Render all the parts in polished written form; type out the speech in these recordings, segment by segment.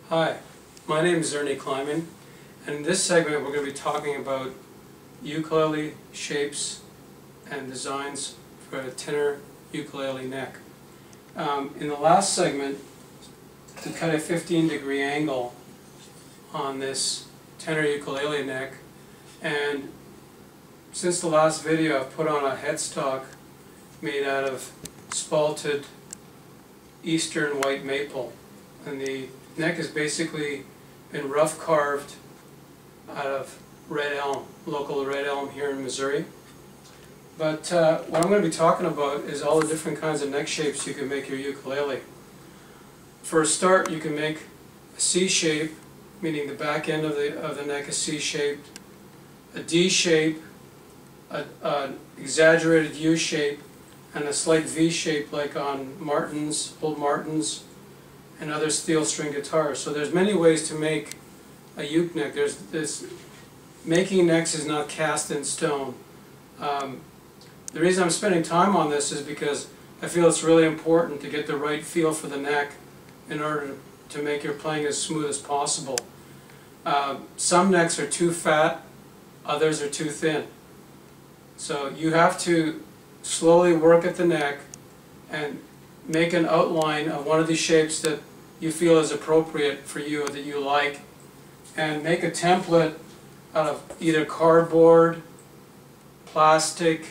Hi, my name is Ernie Kleinman, and in this segment we're going to be talking about ukulele shapes and designs for a tenor ukulele neck. In the last segment, we cut a 15-degree angle on this tenor ukulele neck, and since the last video I've put on a headstock made out of spalted eastern white maple, and the neck has basically been rough carved out of red elm, local red elm here in Missouri. But what I'm going to be talking about is all the different kinds of neck shapes you can make your ukulele. For a start, you can make a C shape, meaning the back end of the neck is C-shaped, a D shape, an exaggerated U shape, and a slight V shape like on Martins, old Martins, and other steel string guitars. So there's many ways to make a uke neck. Making necks is not cast in stone. The reason I'm spending time on this is because I feel it's really important to get the right feel for the neck in order to make your playing as smooth as possible. Some necks are too fat, others are too thin. So you have to slowly work at the neck and make an outline of one of these shapes that you feel is appropriate for you or that you like, and make a template out of either cardboard, plastic,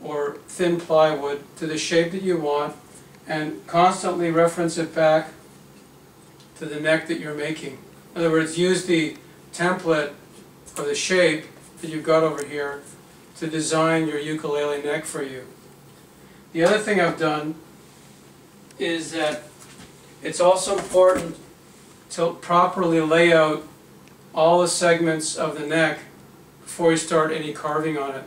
or thin plywood to the shape that you want, and constantly reference it back to the neck that you're making. In other words, use the template or the shape that you've got over here to design your ukulele neck for you. The other thing I've done is that it's also important to properly lay out all the segments of the neck before you start any carving on it.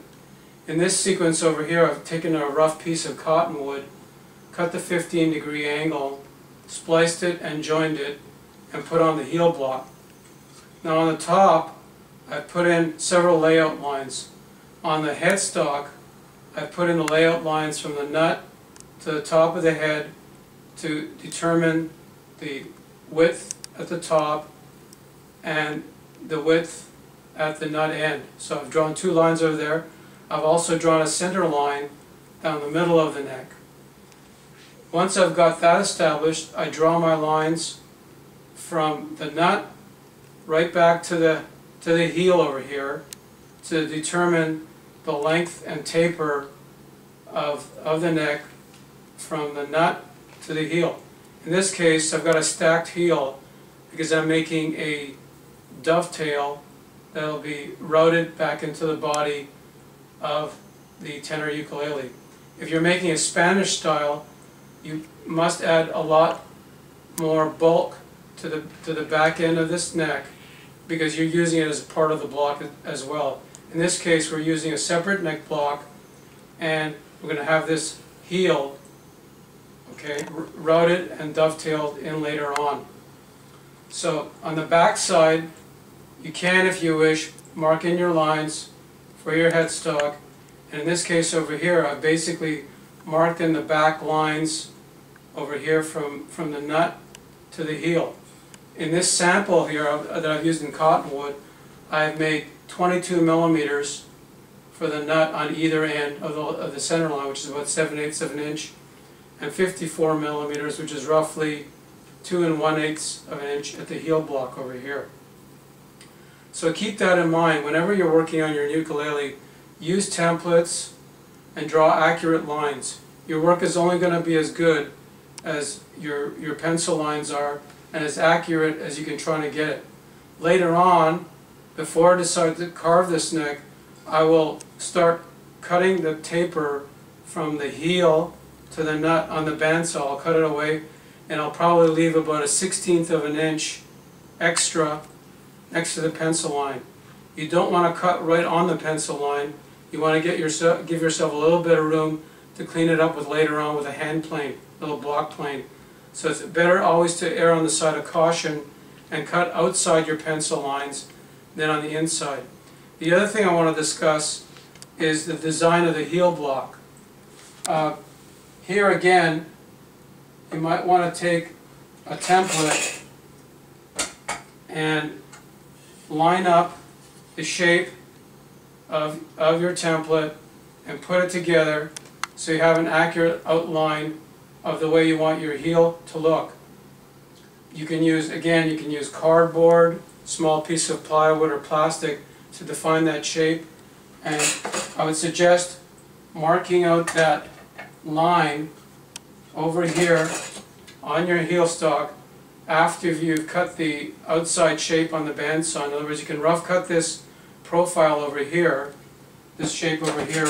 In this sequence over here, I've taken a rough piece of cottonwood, cut the 15-degree angle, spliced it and joined it, and put on the heel block. Now on the top, I've put in several layout lines. On the headstock, I've put in the layout lines from the nut to the top of the head to determine the width at the top and the width at the nut end. So I've drawn two lines over there. I've also drawn a center line down the middle of the neck. Once I've got that established, I draw my lines from the nut right back to the heel over here to determine the length and taper of the neck from the nut to the heel. In this case, I've got a stacked heel because I'm making a dovetail that will be routed back into the body of the tenor ukulele. If you're making a Spanish style, you must add a lot more bulk to the back end of this neck because you're using it as part of the block as well. In this case, we're using a separate neck block, and we're going to have this heel routed and dovetailed in later on. So on the back side, you can, if you wish, mark in your lines for your headstock. And in this case over here, I basically marked in the back lines over here from the nut to the heel. In this sample here that I've used in cottonwood, I've made 22 millimeters for the nut on either end of the center line, which is about 7/8 of an inch, and 54 millimeters, which is roughly 2 1/8 of an inch at the heel block over here. So keep that in mind. Whenever you're working on your ukulele, use templates and draw accurate lines. Your work is only going to be as good as your pencil lines are and as accurate as you can try to get it. Later on, before I decide to carve this neck, I will start cutting the taper from the heel to the nut on the bandsaw. I'll cut it away, and I'll probably leave about a 1/16 of an inch extra next to the pencil line. You don't want to cut right on the pencil line. You want to give yourself a little bit of room to clean it up with later on with a hand plane, little block plane. So it's better always to err on the side of caution and cut outside your pencil lines than on the inside. The other thing I want to discuss is the design of the heel block. Here again, you might want to take a template and line up the shape of your template and put it together so you have an accurate outline of the way you want your heel to look. You can use, again, you can use cardboard, small piece of plywood or plastic to define that shape, and I would suggest marking out that line over here on your heel stock after you've cut the outside shape on the bandsaw. In other words, you can rough cut this profile over here, this shape over here,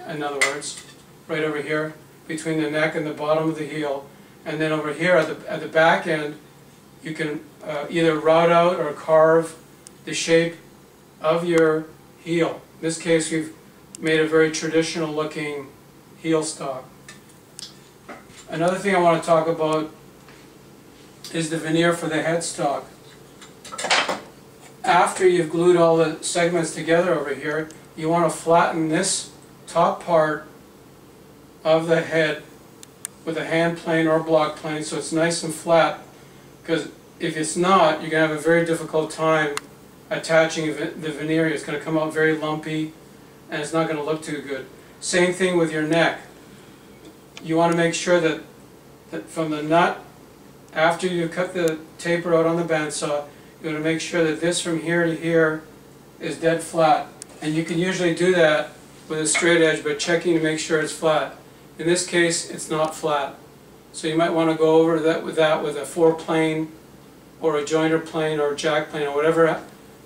in other words, right over here between the neck and the bottom of the heel, and then over here at the back end you can either route out or carve the shape of your heel. In this case we've made a very traditional looking heel stock. Another thing I want to talk about is the veneer for the headstock. After you've glued all the segments together over here, you want to flatten this top part of the head with a hand plane or block plane so it's nice and flat, because if it's not, you're going to have a very difficult time attaching the veneer. It's going to come out very lumpy and it's not going to look too good. Same thing with your neck. You want to make sure that from the nut, after you cut the taper out on the bandsaw, you want to make sure that this from here to here is dead flat. And you can usually do that with a straight edge by checking to make sure it's flat. In this case, it's not flat. So you might want to go over that with a 4-plane or a jointer plane or a jack plane or whatever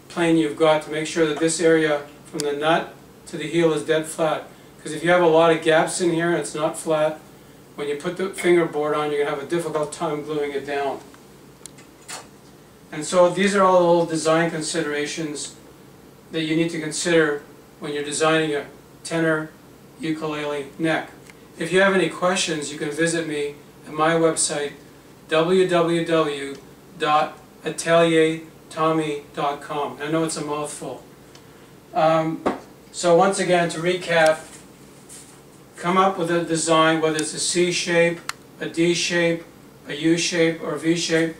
plane you've got to make sure that this area from the nut to the heel is dead flat. Because if you have a lot of gaps in here and it's not flat, when you put the fingerboard on, you're going to have a difficult time gluing it down. And so these are all the little design considerations that you need to consider when you're designing a tenor ukulele neck. If you have any questions, you can visit me at my website, www.ateliertommy.com. I know it's a mouthful. So once again, to recap, come up with a design, whether it's a C shape, a D shape, a U shape, or a V shape.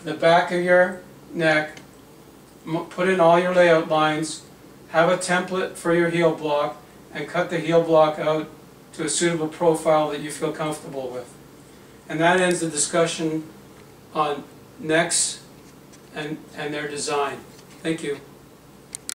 The back of your neck, put in all your layout lines, have a template for your heel block, and cut the heel block out to a suitable profile that you feel comfortable with. And that ends the discussion on necks and their design. Thank you.